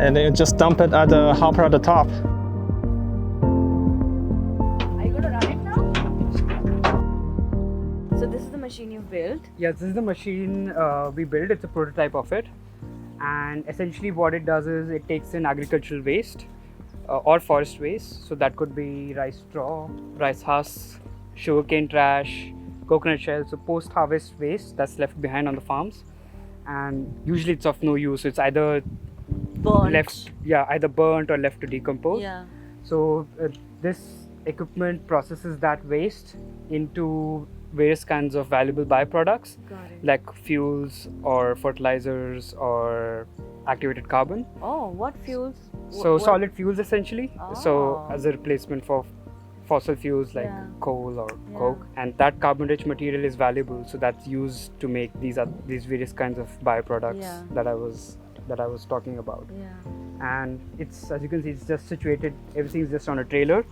And then just dump it at the hopper at the top. Are you going to run it now? So this is the machine you've built? Yes, this is the machine we built. It's a prototype of it. And essentially what it does is it takes in agricultural waste or forest waste. So that could be rice straw, rice husks, sugarcane trash, coconut shells. So post-harvest waste that's left behind on the farms. And usually it's of no use. It's either Burnt. either burnt or left to decompose. Yeah. So this equipment processes that waste into various kinds of valuable byproducts, like fuels or fertilizers or activated carbon. Oh, what fuels? So solid fuels essentially. So Oh. as a replacement for fossil fuels like coal or coke, and that carbon-rich material is valuable. So that's used to make these various kinds of byproducts that I was talking about. And it's, as you can see, it's just situated. Everything's just on a trailer,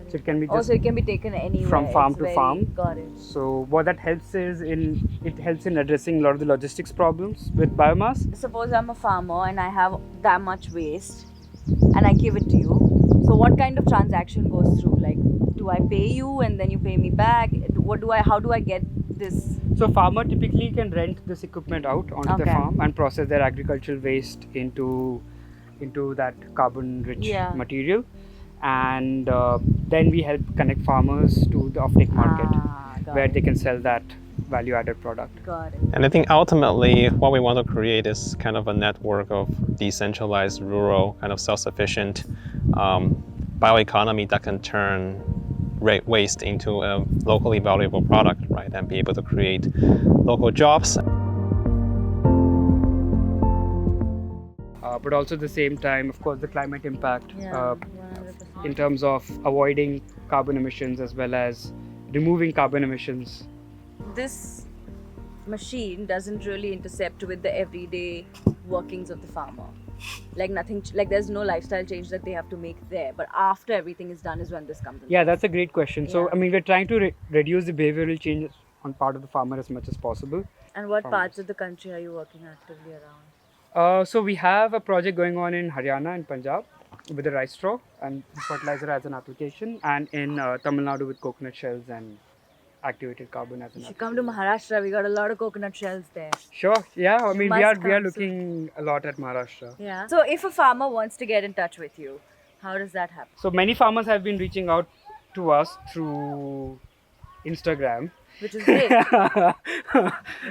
so it can be just it can be taken anywhere from farm to farm. Got it. So what that helps is it helps in addressing a lot of the logistics problems with biomass. Suppose I'm a farmer and I have that much waste and I give it to you. So what kind of transaction goes through? Like, do I pay you and then you pay me back? How do I get this? So farmer typically can rent this equipment out onto the farm and process their agricultural waste into that carbon-rich material, and then we help connect farmers to the offtake market where they can sell that value-added product. Got it. And I think ultimately what we want to create is kind of a network of decentralized, rural, kind of self-sufficient bioeconomy that can turn waste into a locally valuable product, right, and be able to create local jobs. But also at the same time, of course, the climate impact in terms of avoiding carbon emissions as well as removing carbon emissions. This machine doesn't really intercept with the everyday workings of the farmer. Like nothing, like there's no lifestyle change that they have to make there. But after everything is done is when this comes in. Yeah, that's a great question. So, I mean, we're trying to reduce the behavioral changes on part of the farmer as much as possible. And what parts of the country are you working actively around? So we have a project going on in Haryana and Punjab with the rice straw and fertilizer as an application, and in Tamil Nadu with coconut shells and activated carbon as an You should application. come to Maharashtra. We got a lot of coconut shells there. Sure, yeah. I mean, we Must are come looking a lot at Maharashtra. Yeah. So if a farmer wants to get in touch with you, how does that happen? So many farmers have been reaching out to us through Instagram. Which is great.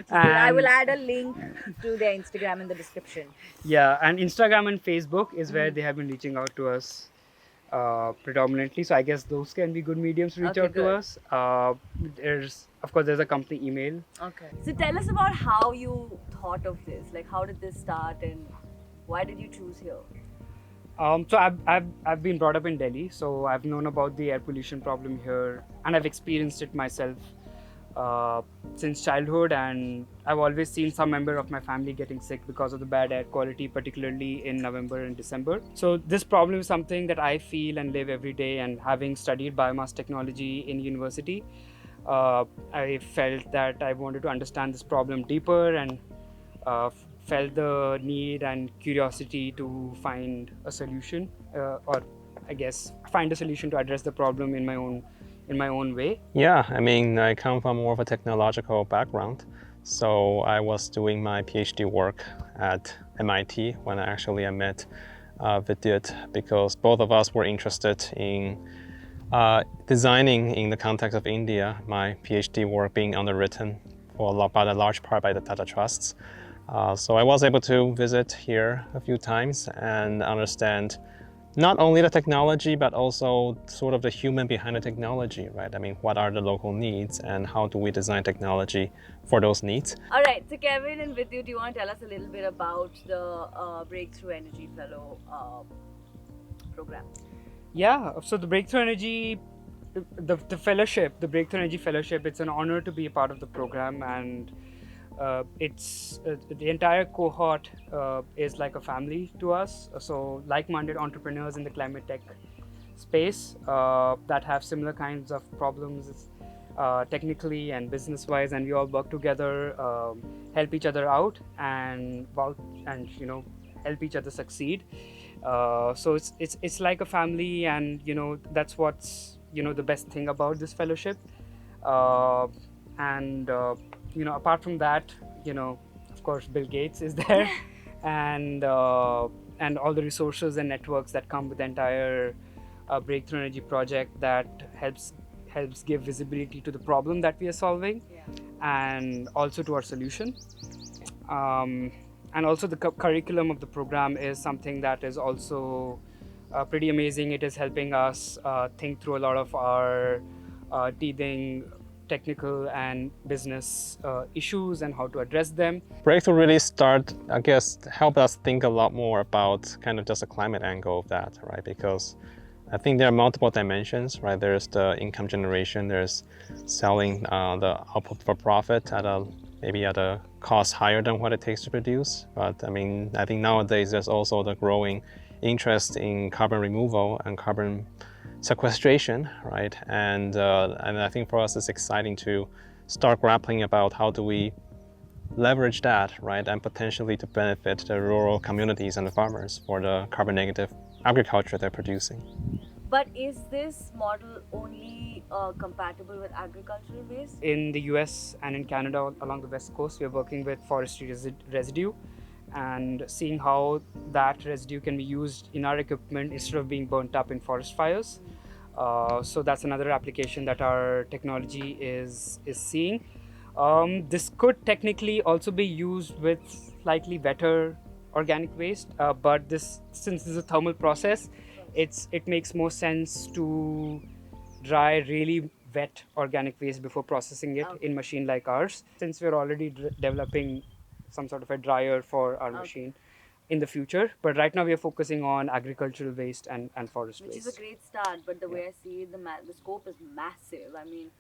I will add a link to their Instagram in the description. Yeah, and Instagram and Facebook is where they have been reaching out to us predominantly. So I guess those can be good mediums to reach out to us. There's a company email. Okay. So tell us about how you thought of this. Like, how did this start and why did you choose here? So I've been brought up in Delhi, so I've known about the air pollution problem here, and I've experienced it myself since childhood, and I've always seen some member of my family getting sick because of the bad air quality, particularly in November and December. So this problem is something that I feel and live every day, and having studied biomass technology in university, I felt that I wanted to understand this problem deeper, and felt the need and curiosity to find a solution, or I guess find a solution to address the problem in my own way. Yeah, I mean, I come from more of a technological background. So I was doing my PhD work at MIT when I met Vidyut, because both of us were interested in designing in the context of India, my PhD work being underwritten by a large part by the Tata Trusts. So I was able to visit here a few times and understand not only the technology, but also sort of the human behind the technology, right? I mean, what are the local needs and how do we design technology for those needs? All right, so Kevin and Vidyu, do you want to tell us a little bit about the Breakthrough Energy Fellow program? Yeah, so the Breakthrough Energy, the fellowship, the Breakthrough Energy Fellowship, it's an honor to be a part of the program, and it's the entire cohort is like a family to us. So like-minded entrepreneurs in the climate tech space that have similar kinds of problems technically and business-wise, and we all work together, help each other out, and help each other succeed. So it's like a family, and that's what's the best thing about this fellowship. Uh, and apart from that, of course, Bill Gates is there, and all the resources and networks that come with the entire Breakthrough Energy project that helps give visibility to the problem that we are solving, and also to our solution. And also the curriculum of the program is something that is also pretty amazing. It is helping us think through a lot of our teething technical and business issues and how to address them. Breakthrough really I guess, help us think a lot more about kind of just the climate angle of that, right? Because I think there are multiple dimensions, right? There's the income generation, there's selling the output for profit maybe at a cost higher than what it takes to produce. But I mean, I think nowadays there's also the growing interest in carbon removal and carbon sequestration, right? And I think for us it's exciting to start grappling about how do we leverage that, right? And potentially to benefit the rural communities and the farmers for the carbon negative agriculture they're producing. But is this model only compatible with agricultural waste? In the US and in Canada along the west coast, we are working with forestry residue and seeing how that residue can be used in our equipment instead of being burnt up in forest fires. So that's another application that our technology is seeing. This could technically also be used with slightly better organic waste, but since this is a thermal process, it makes more sense to dry really wet organic waste before processing it in machine like ours. Since we're already developing some sort of a dryer for our machine in the future, but right now we are focusing on agricultural waste and forest Which waste. is a great start, but the way I see it, the scope is massive. I mean,